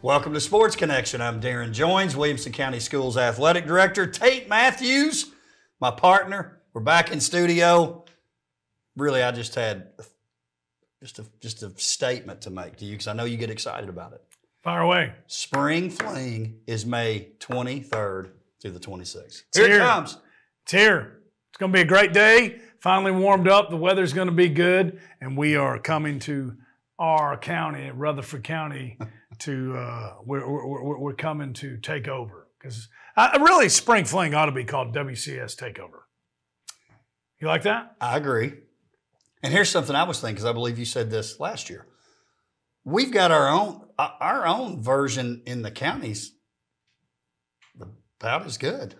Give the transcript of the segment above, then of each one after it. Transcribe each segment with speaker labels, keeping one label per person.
Speaker 1: Welcome to Sports Connection. I'm Darrin Joins, Williamson County Schools Athletic Director. Tate Mathews, my partner. We're back in studio. Really, I just had just a statement to make to you because I know you get excited about it.
Speaker 2: Fire away.
Speaker 1: Spring Fling is May 23rd through the 26th. Here it comes.
Speaker 2: It's here. It's going to be a great day. Finally warmed up. The weather's going to be good. And we are coming to our county, Rutherford County, we're coming to take over. Because really, Spring Fling ought to be called WCS Takeover. You like that?
Speaker 1: I agree. And here's something I was thinking, because I believe you said this last year. We've got our own version in the counties about as good.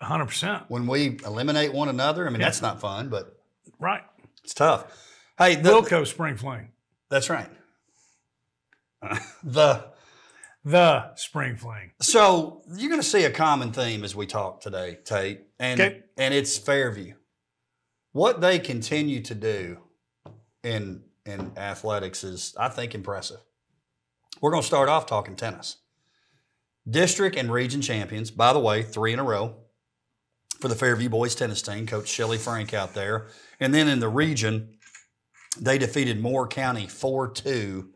Speaker 2: 100%.
Speaker 1: When we eliminate one another, I mean, that's not fun, but
Speaker 2: right,
Speaker 1: it's tough. Hey,
Speaker 2: Wilco Spring Fling.
Speaker 1: That's right. The
Speaker 2: Spring Fling.
Speaker 1: So you're going to see a common theme as we talk today, Tate, and it's Fairview. What they continue to do in athletics is, I think, impressive. We're going to start off talking tennis. District and region champions, by the way, 3 in a row for the Fairview boys tennis team, Coach Shelly Frank out there. And then in the region, they defeated Moore County 4-2.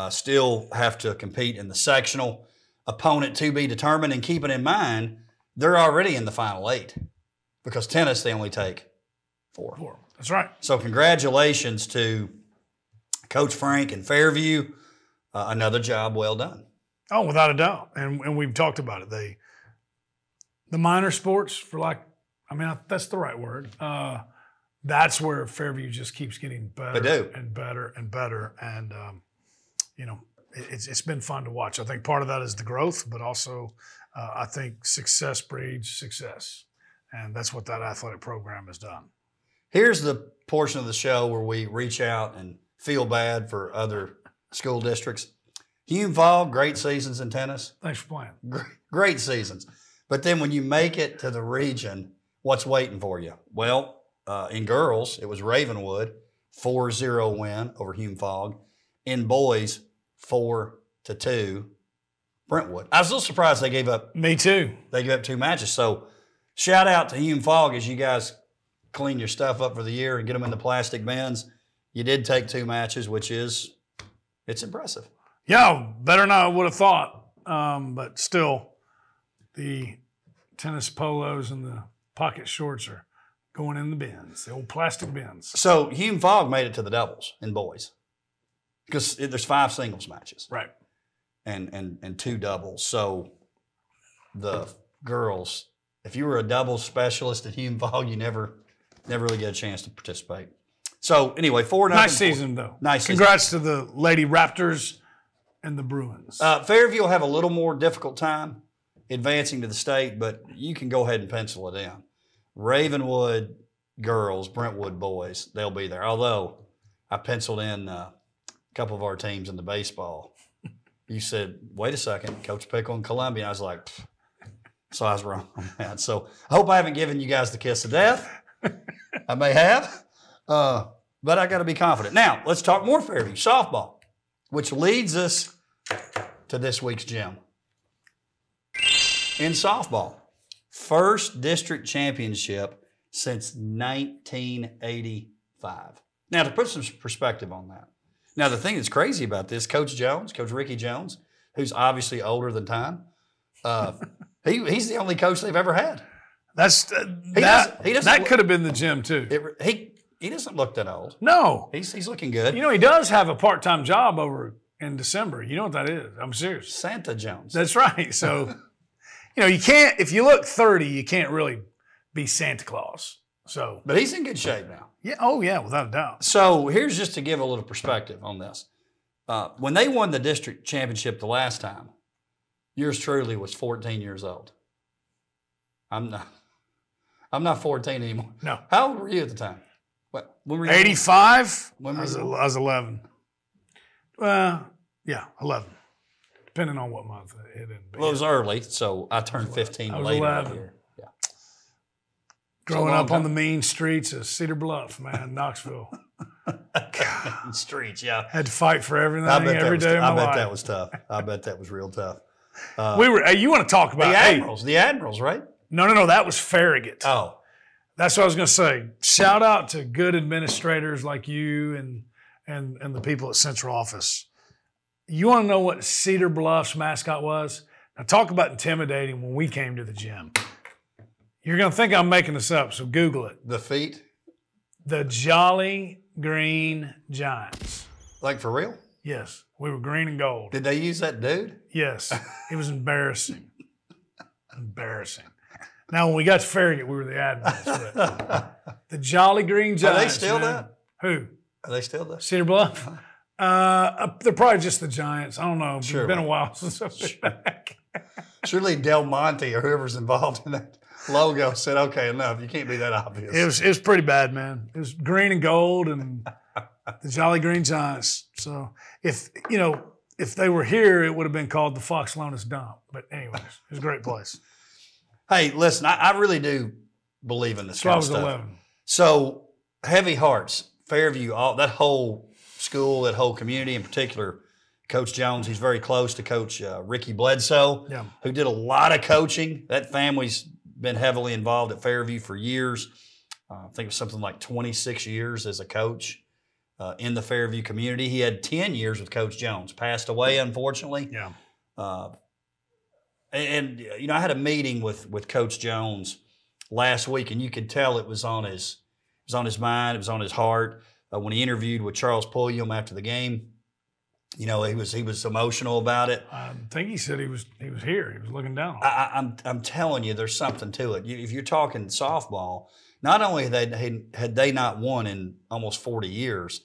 Speaker 1: Still have to compete in the sectional. Opponent to be determined, and keeping in mind, they're already in the final 8 because tennis, they only take 4.
Speaker 2: That's right.
Speaker 1: So congratulations to Coach Frank and Fairview. Another job well done.
Speaker 2: Oh, without a doubt. And we've talked about it. The minor sports, that's the right word. That's where Fairview just keeps getting better and better and better. And, it's been fun to watch. I think part of that is the growth, but also I think success breeds success. And that's what that athletic program has done.
Speaker 1: Here's the portion of the show where we reach out and feel bad for other school districts. Hume-Fogg, great seasons in tennis.
Speaker 2: Thanks for playing.
Speaker 1: Great seasons. But then when you make it to the region, what's waiting for you? Well, in girls, it was Ravenwood, 4-0 win over Hume-Fogg. In boys, 4-2, Brentwood. I was a little surprised they gave up.
Speaker 2: Me too.
Speaker 1: They gave up 2 matches. So shout out to Hume-Fogg as you guys clean your stuff up for the year and get them in the plastic bins. You did take 2 matches, which it's impressive.
Speaker 2: Yeah, better than I would have thought. But still, the tennis polos and the pocket shorts are going in the bins, the old plastic bins.
Speaker 1: So Hume-Fogg made it to the doubles in boys because there's 5 singles matches.
Speaker 2: Right.
Speaker 1: And 2 doubles. So the girls, if you were a doubles specialist at Hume-Fogg, you never really get a chance to participate. So anyway, 4-0.
Speaker 2: Nice season, though.
Speaker 1: Nice season.
Speaker 2: Congrats to the Lady Raptors and the Bruins.
Speaker 1: Fairview will have a little more difficult time advancing to the state, but you can go ahead and pencil it in. Ravenwood girls, Brentwood boys, they'll be there. Although I penciled in a couple of our teams in the baseball. You said, wait a second, Coach Pickle in Columbia. I was like, pfft. So I was wrong on that. So I hope I haven't given you guys the kiss of death. I may have, but I got to be confident. Now, let's talk more Fairview softball, which leads us to this week's gem. In softball, first district championship since 1985. Now, to put some perspective on that. Now, the thing that's crazy about this, Coach Ricky Jones, who's obviously older than time, he's the only coach they've ever had.
Speaker 2: That could have been the gym too.
Speaker 1: He doesn't look that old.
Speaker 2: No.
Speaker 1: He's looking good.
Speaker 2: He does have a part-time job over in December. You know what that is? I'm serious.
Speaker 1: Santa Jones.
Speaker 2: That's right. So, you can't, if you look 30, you can't really be Santa Claus. So,
Speaker 1: but he's in good shape now.
Speaker 2: Yeah. Oh, yeah, without a doubt.
Speaker 1: So here's just to give a little perspective on this. When they won the district championship the last time, yours truly was 14 years old. I'm not 14 anymore.
Speaker 2: No.
Speaker 1: How old were you at the time? When were you?
Speaker 2: 85?
Speaker 1: When were
Speaker 2: I was 11. Yeah, 11. Depending on what month it ended.
Speaker 1: Well, it was early, so I turned 15
Speaker 2: I was
Speaker 1: later
Speaker 2: 11.
Speaker 1: that year. Yeah.
Speaker 2: Growing up on the mean streets of Cedar Bluff, man, Knoxville. God.
Speaker 1: in the streets, yeah.
Speaker 2: Had to fight for everything every day of my life.
Speaker 1: I bet that was tough. I bet that was real tough.
Speaker 2: You want to talk about
Speaker 1: the Admirals, right?
Speaker 2: No. That was Farragut.
Speaker 1: Oh.
Speaker 2: That's what I was going to say. Shout out to good administrators like you and the people at Central Office. You want to know what Cedar Bluff's mascot was? Now, talk about intimidating when we came to the gym. You're going to think I'm making this up, so Google it.
Speaker 1: The feet?
Speaker 2: The Jolly Green Giants.
Speaker 1: Like for real?
Speaker 2: Yes. We were green and gold.
Speaker 1: Did they use that dude?
Speaker 2: Yes. It was embarrassing. Embarrassing. Now, when we got to Farragut, we were the Admirals. But the Jolly Green Giants.
Speaker 1: Are they still that?
Speaker 2: Who?
Speaker 1: Are they still there?
Speaker 2: Cedar Bluff? They're probably just the Giants. I don't know.
Speaker 1: Sure.
Speaker 2: It's been a while since I've been back.
Speaker 1: Surely Del Monte or whoever's involved in that logo said, okay, enough. You can't be that obvious.
Speaker 2: It was pretty bad, man. It was green and gold and the Jolly Green Giants. So if they were here, it would have been called the Fox Lonis Dump. But anyways, it was a great place.
Speaker 1: Hey, listen, I really do believe in this kind of stuff.
Speaker 2: 11.
Speaker 1: So heavy hearts, Fairview, that whole school, that whole community, in particular, Coach Jones, he's very close to Coach Ricky Bledsoe, who did a lot of coaching. That family's been heavily involved at Fairview for years. I think it was something like 26 years as a coach in the Fairview community. He had 10 years with Coach Jones, passed away, unfortunately.
Speaker 2: Yeah.
Speaker 1: And I had a meeting with Coach Jones last week, and you could tell it was on his mind, it was on his heart. When he interviewed with Charles Pulliam after the game, he was emotional about it.
Speaker 2: I think he said he was here. He was looking down.
Speaker 1: I'm telling you, there's something to it. If you're talking softball, not only had they not won in almost 40 years,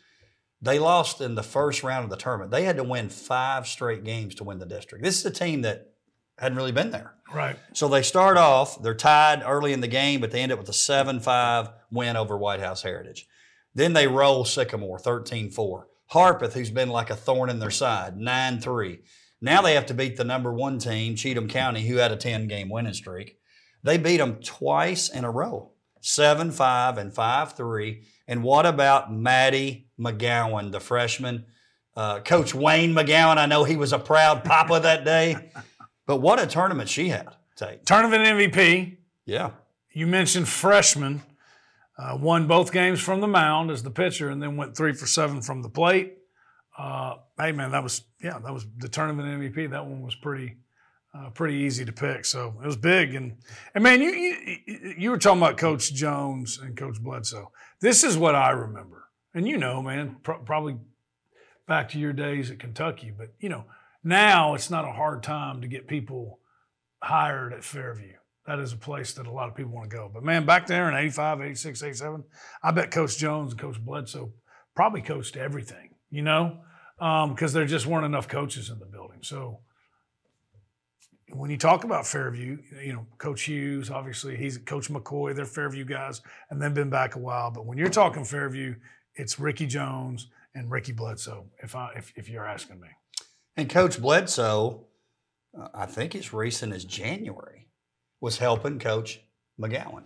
Speaker 1: they lost in the first round of the tournament. They had to win 5 straight games to win the district. This is a team that hadn't really been there.
Speaker 2: Right.
Speaker 1: So they start off, they're tied early in the game, but they end up with a 7-5 win over White House Heritage. Then they roll Sycamore, 13-4. Harpeth, who's been like a thorn in their side, 9-3. Now they have to beat the number 1 team, Cheatham County, who had a 10-game winning streak. They beat them twice in a row, 7-5 and 5-3. And what about Maddie McGowan, the freshman? Coach Wayne McGowan, I know he was a proud papa that day. But what a tournament she had, Tate.
Speaker 2: Tournament MVP.
Speaker 1: Yeah.
Speaker 2: You mentioned freshman. Won both games from the mound as the pitcher, and then went 3 for 7 from the plate. Hey man, that was the tournament MVP. That one was pretty easy to pick. So it was big, and man, you were talking about Coach Jones and Coach Bledsoe. This is what I remember, and man, probably back to your days at Kentucky, but now it's not a hard time to get people hired at Fairview. That is a place that a lot of people want to go. But, man, back there in 85, 86, 87, I bet Coach Jones and Coach Bledsoe probably coached everything, because there just weren't enough coaches in the building. So when you talk about Fairview, Coach Hughes, obviously, he's Coach McCoy, they're Fairview guys, and they've been back a while. But when you're talking Fairview, it's Ricky Jones and Ricky Bledsoe, if you're asking me.
Speaker 1: And Coach Bledsoe, I think as recent as January, was helping Coach McGowan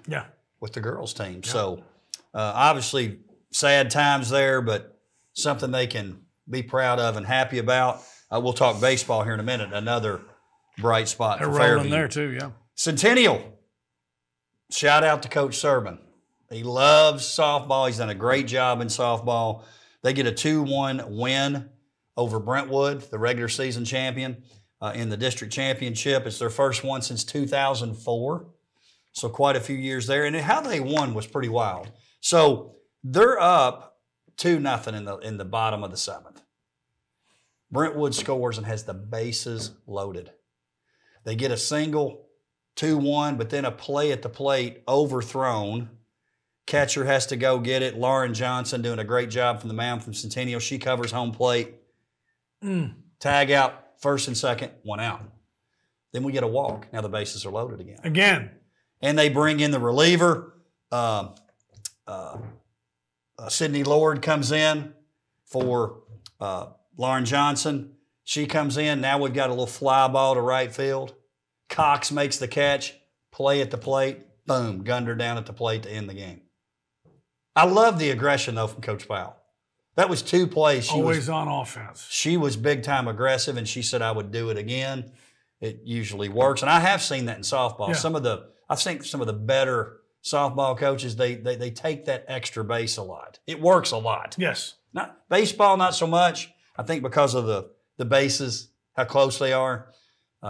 Speaker 1: with the girls' team. Yeah. So, obviously, sad times there, but something they can be proud of and happy about. We'll talk baseball here in a minute. Another bright spot for Fairview.
Speaker 2: They're rolling there, too, yeah.
Speaker 1: Centennial. Shout out to Coach Serban. He loves softball. He's done a great job in softball. They get a 2-1 win over Brentwood, the regular season champion. In the district championship. It's their first one since 2004, so quite a few years there. And how they won was pretty wild. So they're up 2-0 in the bottom of the 7th. Brentwood scores and has the bases loaded. They get a single, 2-1, but then a play at the plate overthrown. Catcher has to go get it. Lauren Johnson doing a great job from the mound from Centennial. She covers home plate. Tag out. First and second, 1 out. Then we get a walk. Now the bases are loaded again.
Speaker 2: Again.
Speaker 1: And they bring in the reliever. Sydney Lord comes in for Lauren Johnson. She comes in. Now we've got a little fly ball to right field. Cox makes the catch. Play at the plate. Boom. Gunned her down at the plate to end the game. I love the aggression, though, from Coach Powell. That was 2 plays.
Speaker 2: Always on offense.
Speaker 1: She was big-time aggressive, and she said, I would do it again. It usually works. And I have seen that in softball.
Speaker 2: Yeah.
Speaker 1: I think some of the better softball coaches, they take that extra base a lot. It works a lot.
Speaker 2: Yes.
Speaker 1: Not baseball, not so much. I think because of the bases, how close they are.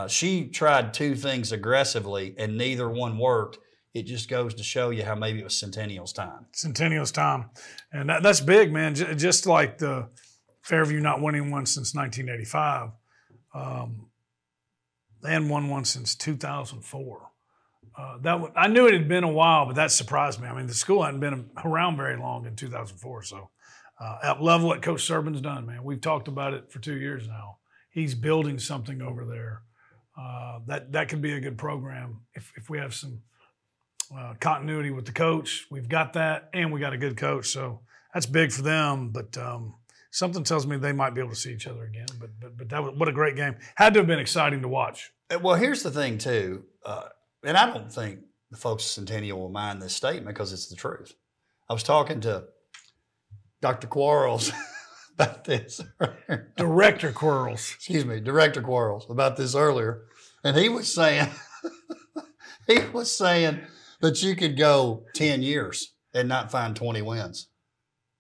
Speaker 1: She tried 2 things aggressively, and neither one worked. It just goes to show you how maybe it was Centennial's time.
Speaker 2: Centennial's time. And that's big, man. Just like the Fairview not winning one since 1985. They hadn't won one since 2004. I knew it had been a while, but that surprised me. I mean, the school hadn't been around very long in 2004. So at level what Coach Serban's done, man. We've talked about it for 2 years now. He's building something over there. That could be a good program if we have some continuity with the coach. We've got that, and we got a good coach. So that's big for them. But something tells me they might be able to see each other again. But that was, what a great game. Had to have been exciting to watch.
Speaker 1: Well, here's the thing, too. And I don't think the folks at Centennial will mind this statement because it's the truth. I was talking to Dr. Quarles about this.
Speaker 2: Director Quarles.
Speaker 1: Excuse me, Director Quarles about this earlier. And he was saying that you could go 10 years and not find 20 wins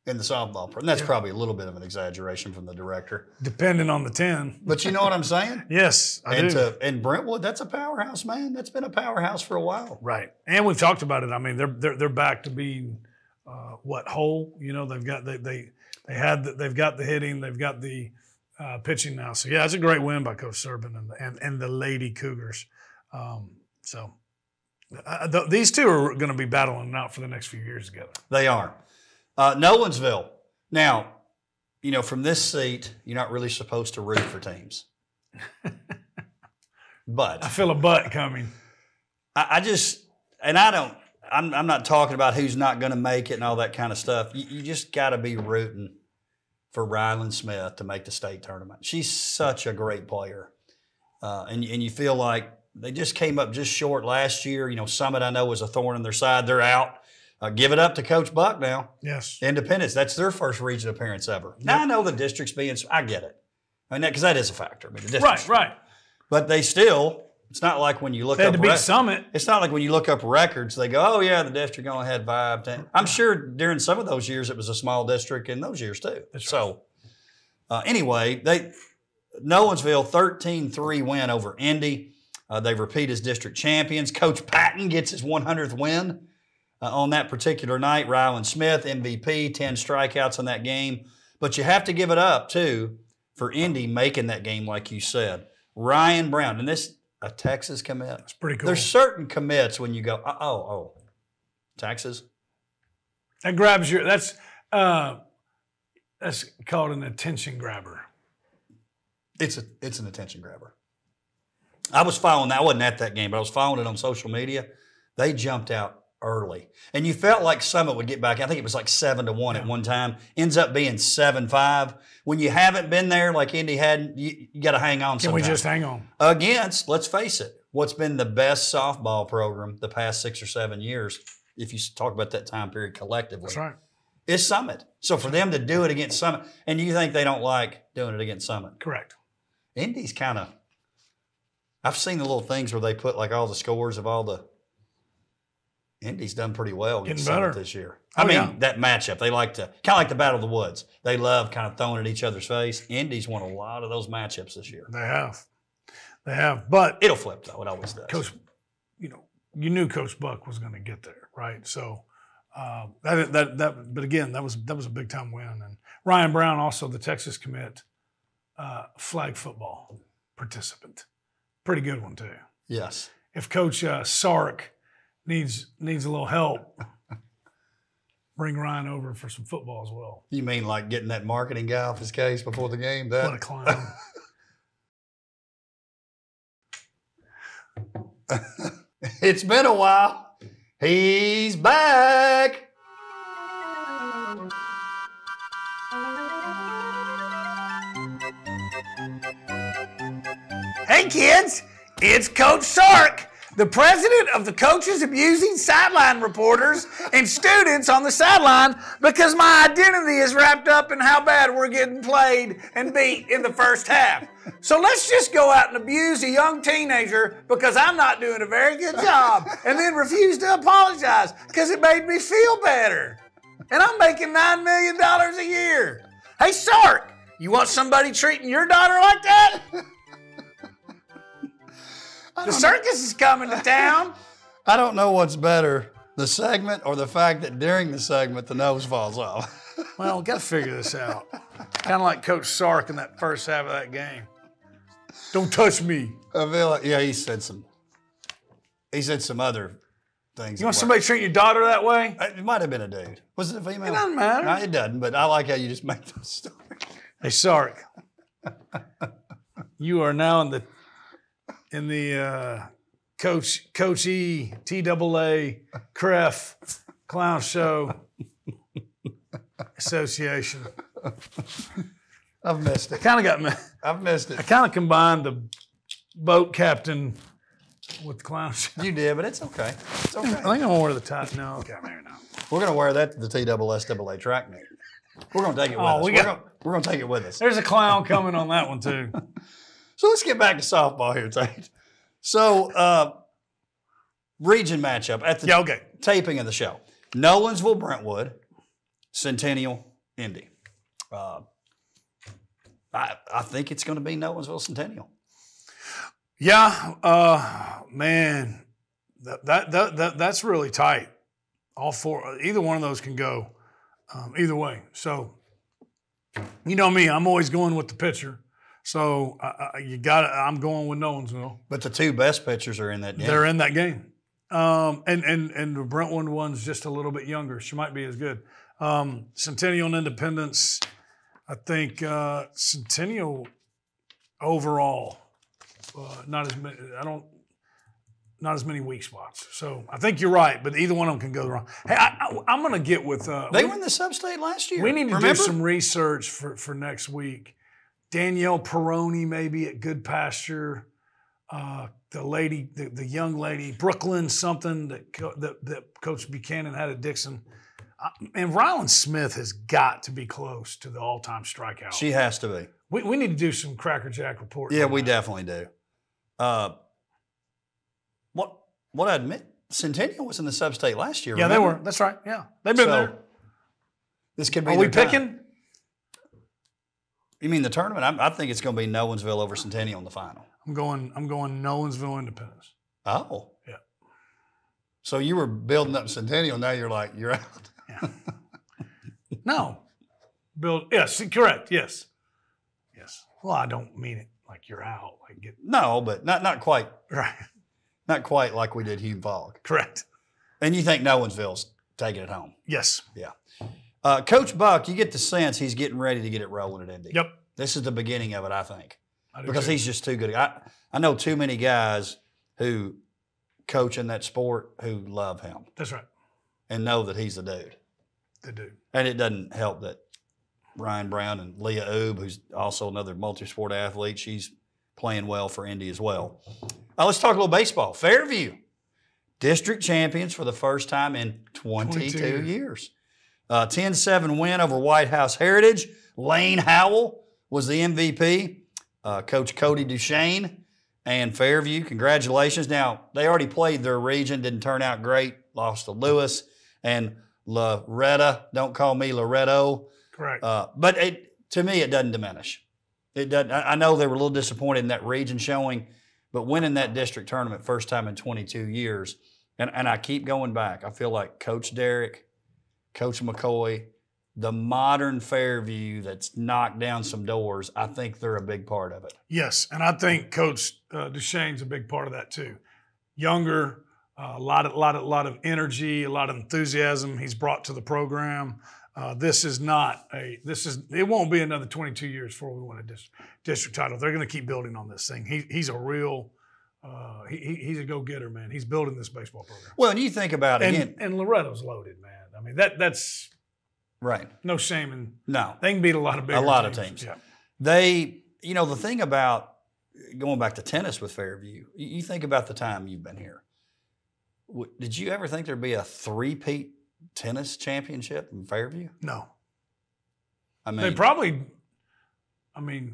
Speaker 1: in the softball program. That's probably a little bit of an exaggeration from the director.
Speaker 2: Depending on the 10.
Speaker 1: But you know what I'm saying?
Speaker 2: Yes, I do.
Speaker 1: And Brentwood, that's a powerhouse, man. That's been a powerhouse for a while.
Speaker 2: Right. And we've talked about it. I mean, they're back to being whole. You know, they've got the hitting, they've got the pitching now. So yeah, it's a great win by Coach Serban and the Lady Cougars. These two are going to be battling out for the next few years together.
Speaker 1: They are. Nolensville. Now, you know, from this seat, you're not really supposed to root for teams. But
Speaker 2: I feel a butt coming.
Speaker 1: I'm not talking about who's not going to make it and all that kind of stuff. You just got to be rooting for Ryland Smith to make the state tournament. She's such a great player. And you feel like they just came up just short last year. You know, Summit, I know, was a thorn in their side. They're out. Give it up to Coach Buck now.
Speaker 2: Yes.
Speaker 1: Independence. That's their first region appearance ever. Yep. Now, I know the district's I get it. I mean, because that is a factor. I mean, the district's
Speaker 2: right.
Speaker 1: But they still, it's not like when you look
Speaker 2: they had to beat Summit.
Speaker 1: It's not like when you look up records, they go, oh, yeah, the district only had 5, 10. I'm sure during some of those years it was a small district in those years too.
Speaker 2: That's
Speaker 1: so, anyway, Nolensville 13-3 win over Indy. They repeat as district champions. Coach Patton gets his 100th win on that particular night. Ryland Smith, MVP, 10 strikeouts in that game. But you have to give it up, too, for Indy making that game, like you said. Ryan Brown, and this a Texas commit.
Speaker 2: That's pretty cool.
Speaker 1: There's certain commits when you go, Texas.
Speaker 2: That grabs your. That's called an attention grabber.
Speaker 1: It's an attention grabber. I was following that. I wasn't at that game, but I was following it on social media. They jumped out early. And you felt like Summit would get back. I think it was like 7-1 at one time. Ends up being 7-5. When you haven't been there like Indy hadn't, you got to hang on sometimes.
Speaker 2: Can we just hang on?
Speaker 1: Against, let's face it, what's been the best softball program the past 6 or 7 years, if you talk about that time period collectively.
Speaker 2: That's right.
Speaker 1: Is Summit. So for them to do it against Summit, and you think they don't like doing it against Summit.
Speaker 2: Correct.
Speaker 1: Indy's kind of, I've seen the little things where they put like all the scores of all the, Indy's done pretty well against Summit this year. That matchup, they like to, kind of like the Battle of the Woods. They love kind of throwing it at each other's face. Indy's won a lot of those matchups this year.
Speaker 2: They have. But
Speaker 1: it'll flip, though. It always does.
Speaker 2: Coach, you knew Coach Buck was going to get there, right? So, but again, that was a big time win. And Ryan Brown, also the Texas commit, flag football participant. Pretty good one, too.
Speaker 1: Yes.
Speaker 2: If Coach Sark needs a little help, bring Ryan over for some football as well.
Speaker 1: You mean like getting that marketing guy off his case before the game?
Speaker 2: What a clown.
Speaker 1: It's been a while. He's back.
Speaker 3: Hey kids, it's Coach Sark.
Speaker 2: The president of the coaches abusing sideline reporters and students on the sideline because my identity is wrapped up in how bad we're getting played and beat in the first half. So let's just go out and abuse a young teenager because I'm not doing a very good job and then refuse to apologize because it made me feel better. And I'm making $9 million a year. Hey, Sark, you want somebody treating your daughter like that? The circus is coming to town.
Speaker 1: I don't know what's better, the segment or the fact that during the segment the nose falls off.
Speaker 2: Well, got to figure this out. Kind of like Coach Sark in that first half of that game. Don't touch me.
Speaker 1: I feel like, yeah, he said some other things.
Speaker 2: You want somebody treating your daughter that way?
Speaker 1: It might have been a dude. Was it a female?
Speaker 2: It doesn't matter.
Speaker 1: No, it doesn't, but I like how you just make those stories.
Speaker 2: Hey, Sark, you are now in the Coach E, TAA, CREF, Clown Show Association.
Speaker 1: I've missed it. I've missed it.
Speaker 2: I kind of combined the boat captain with the Clown Show.
Speaker 1: You did, but it's okay. It's okay.
Speaker 2: I think I'm going to wear the tie. No, okay, maybe not.
Speaker 1: We're going to wear that to the TSSAA track meet. We're going to take it with us. We're going to take it with us.
Speaker 2: There's a clown coming on that one, too.
Speaker 1: So let's get back to softball here, Tate. So, region matchup at the taping of the show. Nolensville, Brentwood, Centennial, Indy. I think it's going to be Nolensville, Centennial.
Speaker 2: Yeah, man, that's really tight. All four, either one of those can go either way. So, you know me, I'm always going with the pitcher. So I'm going with Nolensville.
Speaker 1: But the two best pitchers are in that game.
Speaker 2: They're in that game. And the Brentwood one's just a little bit younger. She might be as good. Centennial and Independence, I think Centennial overall, not as many weak spots. So I think you're right, but either one of them can go wrong. Hey, I'm going to get with
Speaker 1: they won the sub-state last year.
Speaker 2: We need to do some research for next week. Danielle Peroni maybe at Good Pasture. The young lady, Brooklyn something that Coach Buchanan had at Dixon. And Rylan Smith has got to be close to the all-time strikeout.
Speaker 1: She has to be.
Speaker 2: We need to do some Cracker Jack report.
Speaker 1: Yeah, we definitely do. What I admit, Centennial was in the sub-state last year.
Speaker 2: Yeah,
Speaker 1: remember?
Speaker 2: they were. That's right. Yeah, they've been there.
Speaker 1: This could be.
Speaker 2: Are we picking?
Speaker 1: Time. You mean the tournament? I think it's going to be Nolensville over Centennial in the final.
Speaker 2: I'm going Nolensville Independence.
Speaker 1: Oh.
Speaker 2: Yeah.
Speaker 1: So you were building up Centennial. Now you're out.
Speaker 2: Yeah. No. Yes, correct. Yes. Well, I don't mean it like you're out.
Speaker 1: No, but not quite.
Speaker 2: Right.
Speaker 1: Not quite like we did Hugh Fogg.
Speaker 2: Correct.
Speaker 1: And you think Nolensville's taking it home?
Speaker 2: Yes.
Speaker 1: Yeah. Coach Buck, you get the sense he's getting ready to get it rolling at Indy.
Speaker 2: Yep.
Speaker 1: This is the beginning of it, I think.
Speaker 2: Because
Speaker 1: he's just too good. I know too many guys who coach in that sport who love him.
Speaker 2: That's right.
Speaker 1: And know that he's the dude.
Speaker 2: The dude.
Speaker 1: And it doesn't help that Ryan Brown and Leah Oob, who's also another multi-sport athlete, she's playing well for Indy as well. Let's talk a little baseball. Fairview, district champions for the first time in 22 years. 10-7 win over White House Heritage. Lane Howell was the MVP. Coach Cody Duchesne and Fairview, congratulations. Now, they already played their region, didn't turn out great, lost to Lewis and Loretta. Don't call me Loretto.
Speaker 2: Correct.
Speaker 1: But to me, it doesn't diminish. It doesn't. I know they were a little disappointed in that region showing, but winning that district tournament first time in 22 years, and I keep going back. I feel like Coach Derrick, Coach McCoy, the modern Fairview that's knocked down some doors, I think they're a big part of it.
Speaker 2: Yes, and I think Coach Duchesne's a big part of that too. Younger, a lot of energy, a lot of enthusiasm he's brought to the program. It won't be another 22 years before we win a district title. They're going to keep building on this thing. He's a real, he's a go-getter, man. He's building this baseball program.
Speaker 1: Well, and you think about it again.
Speaker 2: And Loretto's loaded, man. I mean, that's
Speaker 1: right.
Speaker 2: No shame in.
Speaker 1: No.
Speaker 2: They can beat a lot of big teams.
Speaker 1: Yeah. The thing about going back to tennis with Fairview, you think about the time you've been here. Did you ever think there'd be a three-peat tennis championship in Fairview?
Speaker 2: No.
Speaker 1: I mean,
Speaker 2: they probably,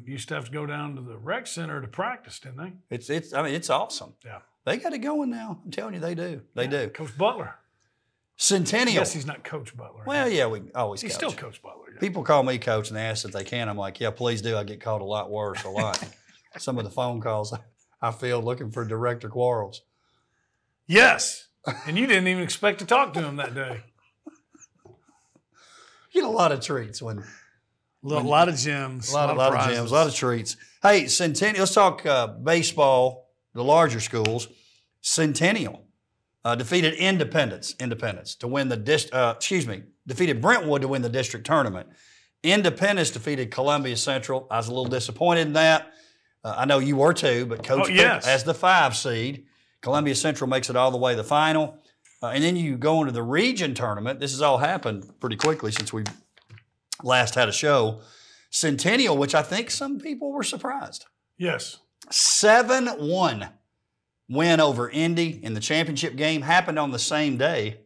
Speaker 2: used to have to go down to the rec center to practice, didn't they?
Speaker 1: It's awesome.
Speaker 2: Yeah.
Speaker 1: They got it going now. I'm telling you, they do. They do.
Speaker 2: Coach Butler.
Speaker 1: Centennial.
Speaker 2: Yes, he's not Coach Butler.
Speaker 1: Well, yeah, we always
Speaker 2: He's
Speaker 1: coach.
Speaker 2: still Coach Butler. Yeah.
Speaker 1: People call me coach and they ask if they can. I'm like, yeah, please do. I get called a lot worse, a lot. Some of the phone calls I feel looking for Director Quarles.
Speaker 2: Yes. And you didn't even expect to talk to him that day.
Speaker 1: You get a lot of treats when
Speaker 2: a lot of gems.
Speaker 1: A lot of gems, a lot of treats. Hey, Centennial, let's talk baseball, the larger schools. Centennial defeated Independence to win the defeated Brentwood to win the district tournament. Independence defeated Columbia Central. I was a little disappointed in that. I know you were too, but Coach picked as the 5 seed. Columbia Central makes it all the way to the final. And then you go into the region tournament. This has all happened pretty quickly since we last had a show. Centennial, which I think some people were surprised.
Speaker 2: Yes.
Speaker 1: 7-1 win over Indy in the championship game. Happened on the same day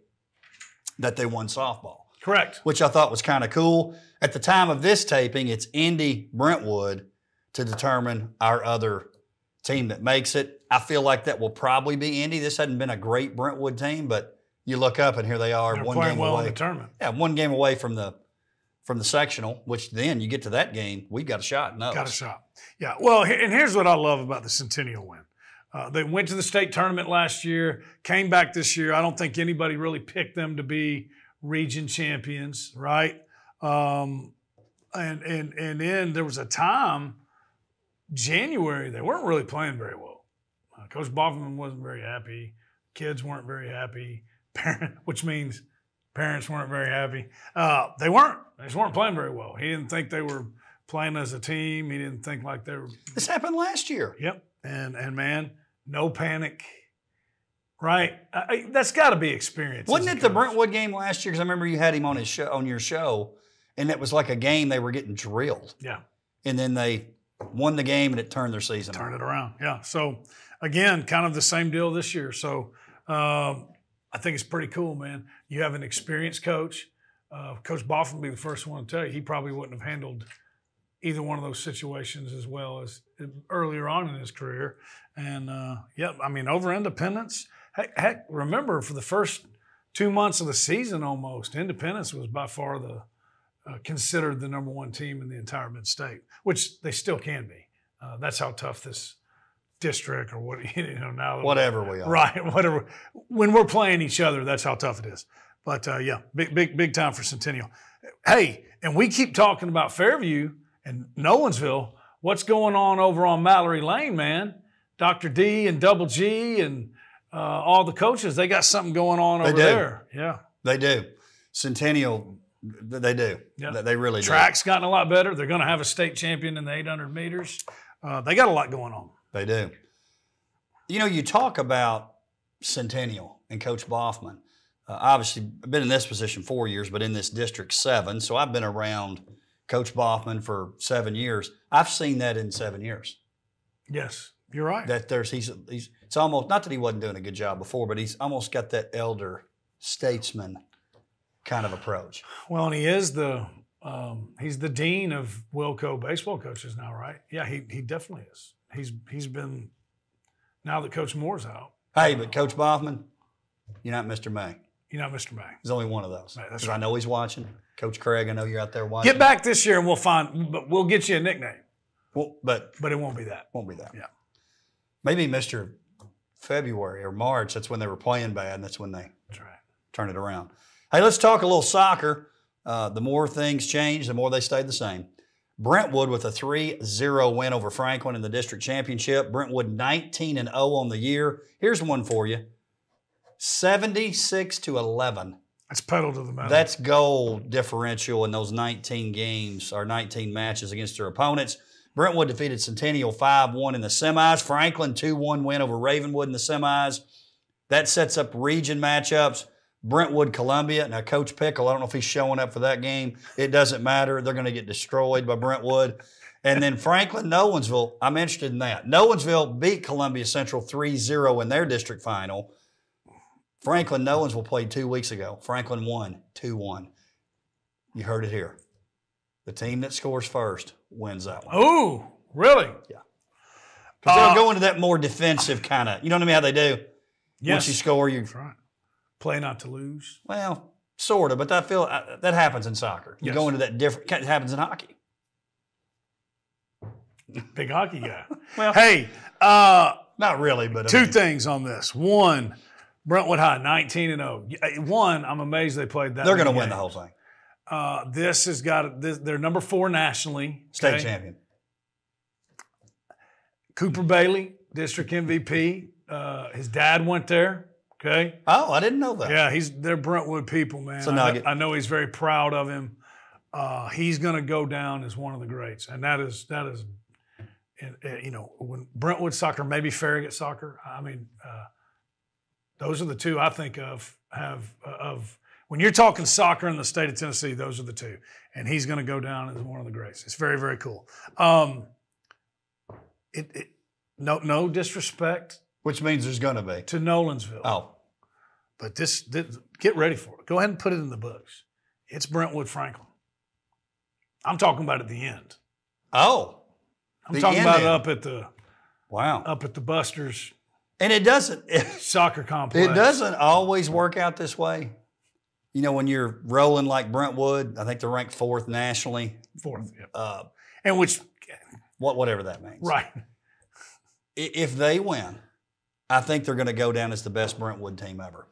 Speaker 1: that they won softball.
Speaker 2: Correct.
Speaker 1: Which I thought was kind of cool. At the time of this taping, it's Indy-Brentwood to determine our other team that makes it. I feel like that will probably be Indy. This hadn't been a great Brentwood team, but you look up and here they are.
Speaker 2: They're
Speaker 1: one
Speaker 2: playing
Speaker 1: game
Speaker 2: well
Speaker 1: away.
Speaker 2: in the tournament.
Speaker 1: Yeah, one game away from the sectional, which then you get to that game, we've got a shot. No,
Speaker 2: got a shot. Yeah. Well, and here's what I love about the Centennial win. They went to the state tournament last year, came back this year. I don't think anybody really picked them to be region champions, right? And then there was a time, January, they weren't really playing very well. Coach Boffman wasn't very happy. Kids weren't very happy, which means parents weren't very happy. They just weren't playing very well. He didn't think they were playing as a team. He didn't think like they were.
Speaker 1: This happened last year.
Speaker 2: Yep. And man, no panic. Right? That's got to be experience.
Speaker 1: Wasn't it the Brentwood game last year? Because I remember you had him on his show, on your show, and it was like a game they were getting drilled.
Speaker 2: Yeah.
Speaker 1: And then they won the game and it turned their season around.
Speaker 2: Turned it around. Yeah. So again, kind of the same deal this year. So I think it's pretty cool, man. You have an experienced coach. Coach Boffin will be the first one to tell you he probably wouldn't have handled either one of those situations as well as earlier on in his career. And over Independence. Heck, remember for the first 2 months of the season almost, Independence was by far considered the number 1 team in the entire mid-state, which they still can be. That's how tough this district or what now.
Speaker 1: Whatever we are.
Speaker 2: Right, whatever. When we're playing each other, that's how tough it is. But big time for Centennial. Hey, and we keep talking about Fairview and Nolensville. What's going on over on Mallory Lane, man? Dr. D and Double G and all the coaches, they got something going on over there. Yeah.
Speaker 1: They do. Centennial, they do. Yeah. They really do.
Speaker 2: Track's gotten a lot better. They're going to have a state champion in the 800 meters. They got a lot going on.
Speaker 1: They do. You talk about Centennial and Coach Boffman. Obviously, I've been in this position 4 years, but in this district 7. So I've been around Coach Boffman for 7 years. I've seen that in 7 years.
Speaker 2: Yes, you're right.
Speaker 1: That it's almost, not that he wasn't doing a good job before, but he's almost got that elder statesman kind of approach.
Speaker 2: Well, and he is he's the dean of Wilco baseball coaches now, right? Yeah, he definitely is. He's been, now that Coach Moore's out.
Speaker 1: Hey, but Coach Boffman, you're not Mr. May.
Speaker 2: You're not Mr. May.
Speaker 1: There's only one of those.
Speaker 2: Right, that's
Speaker 1: right. I know he's watching. Coach Craig, I know you're out there watching.
Speaker 2: Get back this year and we'll get you a nickname.
Speaker 1: Well, but
Speaker 2: it won't be that.
Speaker 1: Won't be that.
Speaker 2: Yeah.
Speaker 1: Maybe Mr. February or March, that's when they were playing bad, and that's when they turn it around. Hey, let's talk a little soccer. The more things change, the more they stay the same. Brentwood with a 3-0 win over Franklin in the district championship. Brentwood 19-0 on the year. Here's one for you. 76-11.
Speaker 2: That's pedal to the metal.
Speaker 1: That's goal differential in those 19 games or 19 matches against their opponents. Brentwood defeated Centennial 5-1 in the semis. Franklin 2-1 win over Ravenwood in the semis. That sets up region matchups. Brentwood, Columbia. Now, Coach Pickle, I don't know if he's showing up for that game. It doesn't matter. They're going to get destroyed by Brentwood. And then Franklin-Nolensville, I'm interested in that. Nolensville beat Columbia Central 3-0 in their district final. Franklin-Nolensville played 2 weeks ago. Franklin won 2-1. You heard it here. The team that scores first wins that one.
Speaker 2: Oh, really?
Speaker 1: Yeah. Because they'll go into that more defensive kind of, you know what I mean, how they do?
Speaker 2: Yes.
Speaker 1: Once you score, you...
Speaker 2: That's right. Play not to lose.
Speaker 1: Well, sort of, but I feel that happens in soccer. You go into that different, it happens in hockey.
Speaker 2: Big hockey guy.
Speaker 1: Well,
Speaker 2: hey,
Speaker 1: not really, but
Speaker 2: two things on this. One, Brentwood High 19-0. One, I'm amazed they played that.
Speaker 1: They're going to win the whole thing.
Speaker 2: This has got they're number 4 nationally.
Speaker 1: State champion.
Speaker 2: Cooper Bailey, district MVP. His dad went there. Okay.
Speaker 1: Oh, I didn't know that.
Speaker 2: Yeah, they're Brentwood people, man.
Speaker 1: It's a nugget.
Speaker 2: I know he's very proud of him. He's going to go down as one of the greats, and that is, you know, when Brentwood soccer, maybe Farragut soccer. I mean, those are the two I think of. When you're talking soccer in the state of Tennessee, those are the two, and he's going to go down as one of the greats. It's very, very cool. No disrespect.
Speaker 1: Which means there's going to be.
Speaker 2: To Nolensville.
Speaker 1: Oh.
Speaker 2: But this, get ready for it. Go ahead and put it in the books. It's Brentwood Franklin. I'm talking about at the end.
Speaker 1: Oh.
Speaker 2: I'm talking about it up at the Busters.
Speaker 1: And it doesn't.
Speaker 2: Soccer complex.
Speaker 1: It doesn't always work out this way. You know, when you're rolling like Brentwood, I think they're ranked 4th nationally.
Speaker 2: 4th, yeah. And which.
Speaker 1: Whatever that means.
Speaker 2: Right.
Speaker 1: If they win, I think they're going to go down as the best Brentwood team ever.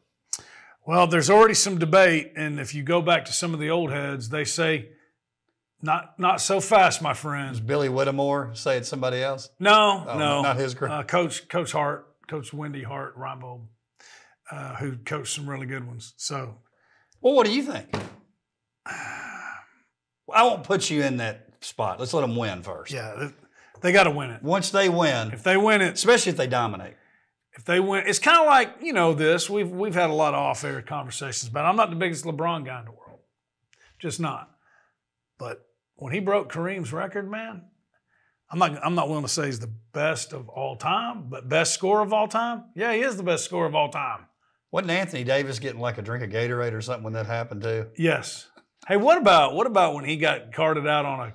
Speaker 2: Well, there's already some debate, and if you go back to some of the old heads, they say, not so fast, my friends.
Speaker 1: Does Billy Whittemore say it's somebody else?
Speaker 2: No.
Speaker 1: Not his group.
Speaker 2: Coach Hart, Coach Wendy Hart, Reinbold, who coached some really good ones. So,
Speaker 1: well, what do you think? I won't put you in that spot. Let's let them win first.
Speaker 2: Yeah, they got to win it.
Speaker 1: Once they win.
Speaker 2: If they win it.
Speaker 1: Especially if they dominate.
Speaker 2: If they win, it's kind of like, you know, this. We've had a lot of off-air conversations about it. I'm not the biggest LeBron guy in the world. Just not. But when he broke Kareem's record, man, I'm not willing to say he's the best of all time, but best scorer of all time? Yeah, he is the best scorer of all time.
Speaker 1: Wasn't Anthony Davis getting like a drink of Gatorade or something when that happened too?
Speaker 2: Yes. Hey, what about when he got carted out on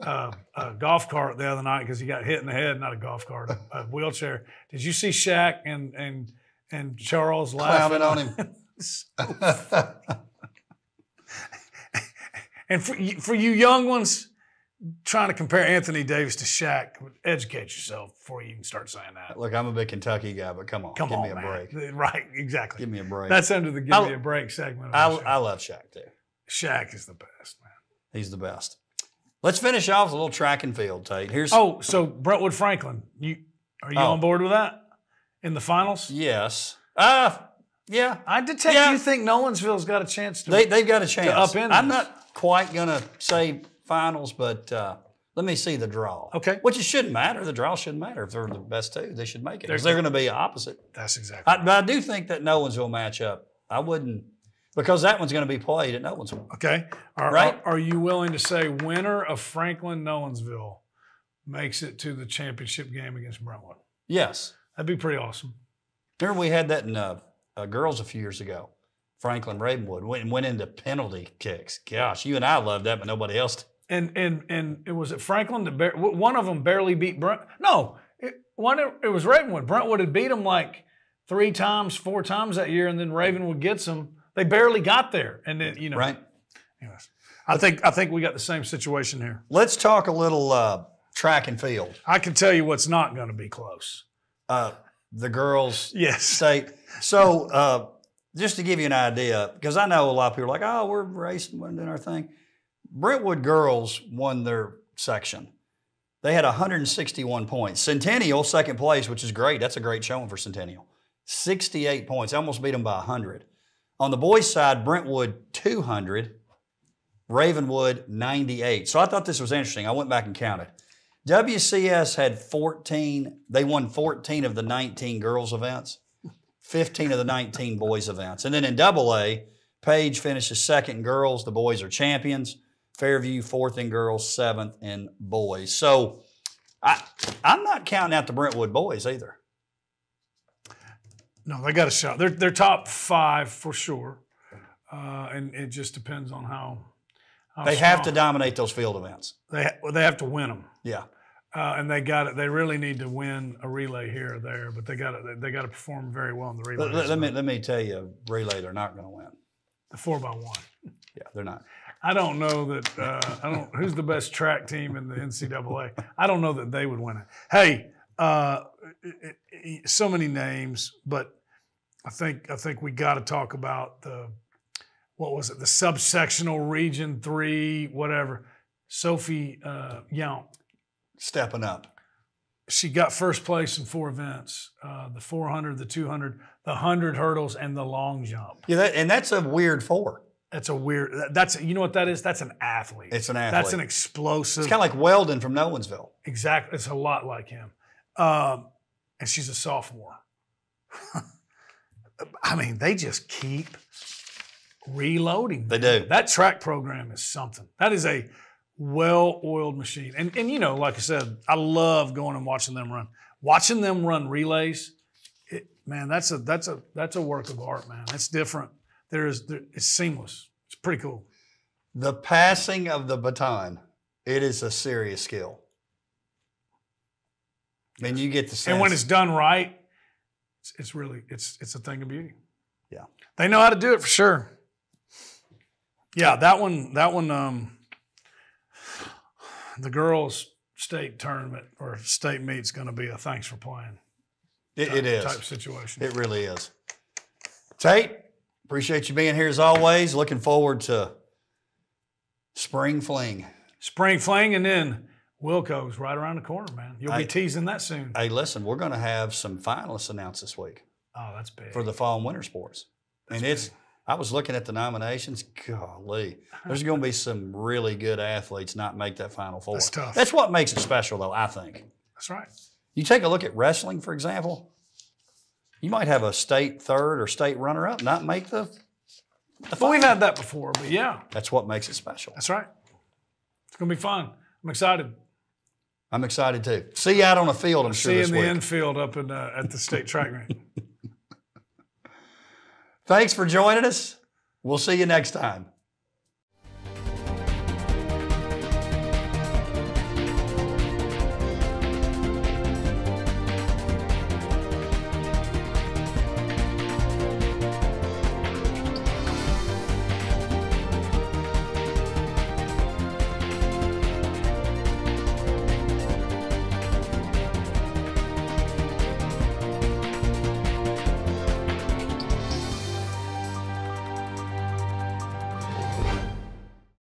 Speaker 2: a golf cart the other night because he got hit in the head? Not a golf cart, a wheelchair. Did you see Shaq and Charles laughing
Speaker 1: on him?
Speaker 2: So and for you young ones trying to compare Anthony Davis to Shaq, educate yourself before you even start saying that.
Speaker 1: Look, I'm a big Kentucky guy, but come on, give me a break.
Speaker 2: Right, exactly.
Speaker 1: Give me a break.
Speaker 2: That's under the give me a break segment.
Speaker 1: I love Shaq too.
Speaker 2: Shaq is the best, man.
Speaker 1: He's the best. Let's finish off with a little track and field, Tate.
Speaker 2: So Brentwood Franklin, are you on board with that in the finals?
Speaker 1: Yes. Yeah.
Speaker 2: I detect you think Nolensville's got a chance to.
Speaker 1: They've got a chance.
Speaker 2: To upend
Speaker 1: I'm not quite gonna say finals, but let me see the draw.
Speaker 2: Okay.
Speaker 1: Which it shouldn't matter. The draw shouldn't matter. If they're the best two, they should make it. Because they're going to be opposite.
Speaker 2: That's exactly right.
Speaker 1: But I do think that Nolensville match up. I wouldn't, because that one's going to be played at Nolensville.
Speaker 2: Okay.
Speaker 1: Right?
Speaker 2: Are you willing to say winner of Franklin-Nolensville makes it to the championship game against Brentwood?
Speaker 1: Yes.
Speaker 2: That'd be pretty awesome.
Speaker 1: Remember we had that in girls a few years ago. Franklin Ravenwood went into penalty kicks. Gosh, you and I loved that, but nobody else did.
Speaker 2: And it was at Franklin that one of them barely beat Brent. No, it was Ravenwood. Brentwood had beat them like 4 times that year, and then Ravenwood gets them. They barely got there, and then
Speaker 1: Right.
Speaker 2: Anyways, I think we got the same situation here.
Speaker 1: Let's talk a little track and field.
Speaker 2: I can tell you what's not going to be close.
Speaker 1: The girls'
Speaker 2: state.
Speaker 1: So just to give you an idea, because I know a lot of people are like, oh, we're racing, we're doing our thing. Brentwood girls won their section. They had 161 points. Centennial, second place, which is great. That's a great showing for Centennial. 68 points. Almost beat them by 100. On the boys' side, Brentwood 200, Ravenwood 98. So I thought this was interesting. I went back and counted. WCS had 14. They won 14 of the 19 girls' events, 15 of the 19 boys' events. And then in AA, Page finishes second in girls. The boys are champions. Fairview 4th in girls, 7th in boys. So I'm not counting out the Brentwood boys either.
Speaker 2: No, they got a shot. They're top 5 for sure, and it just depends on how
Speaker 1: they have to dominate those field events.
Speaker 2: They have to win them.
Speaker 1: Yeah,
Speaker 2: and they got it. They really need to win a relay here or there, but they got to perform very well in the relay.
Speaker 1: Let me tell you, relay they're not going to win.
Speaker 2: The 4x1.
Speaker 1: Yeah, they're not.
Speaker 2: I don't know that. Who's the best track team in the NCAA? I don't know that they would win it. Hey, so many names, but I think we got to talk about the subsectional region 3, whatever. Sophie Yount
Speaker 1: stepping up.
Speaker 2: She got first place in 4 events: the 400, the 200, the 100 hurdles, and the long jump.
Speaker 1: Yeah, and that's a weird 4.
Speaker 2: You know what that is? That's an athlete.
Speaker 1: It's an athlete.
Speaker 2: That's an explosive.
Speaker 1: It's kind of like Weldon from Nolensville.
Speaker 2: Exactly. It's a lot like him. And she's a sophomore. I mean, they just keep reloading.
Speaker 1: They do.
Speaker 2: That track program is something. That is a well-oiled machine. And you know, like I said, I love going and watching them run. Watching them run relays, that's a work of art, man. It's different. It's seamless. It's pretty cool.
Speaker 1: The passing of the baton, it is a serious skill. And you get the sense.
Speaker 2: And when it's done right, it's really a thing of beauty.
Speaker 1: Yeah.
Speaker 2: They know how to do it for sure. Yeah, that one the girls' state tournament or state meet's going to be a thanks for playing.
Speaker 1: It is.
Speaker 2: Type situation.
Speaker 1: It really is. Tate, appreciate you being here as always. Looking forward to Spring Fling.
Speaker 2: Spring Fling, and then Wilco's right around the corner, man. You'll be teasing that soon.
Speaker 1: Hey, listen, we're going to have some finalists announced this week.
Speaker 2: Oh, that's big.
Speaker 1: For the fall and winter sports. I was looking at the nominations. Golly, there's going to be some really good athletes not make that Final Four.
Speaker 2: That's tough.
Speaker 1: That's what makes it special, though, I think.
Speaker 2: That's right.
Speaker 1: You take a look at wrestling, for example. You might have a state third or state runner-up not make the
Speaker 2: Well, we've had that before, but yeah.
Speaker 1: That's what makes it special.
Speaker 2: That's right. It's going to be fun. I'm excited.
Speaker 1: I'm excited, too. See you out on the field, I'm sure, this week.
Speaker 2: See you in the infield up at the state track meet.
Speaker 1: Thanks for joining us. We'll see you next time.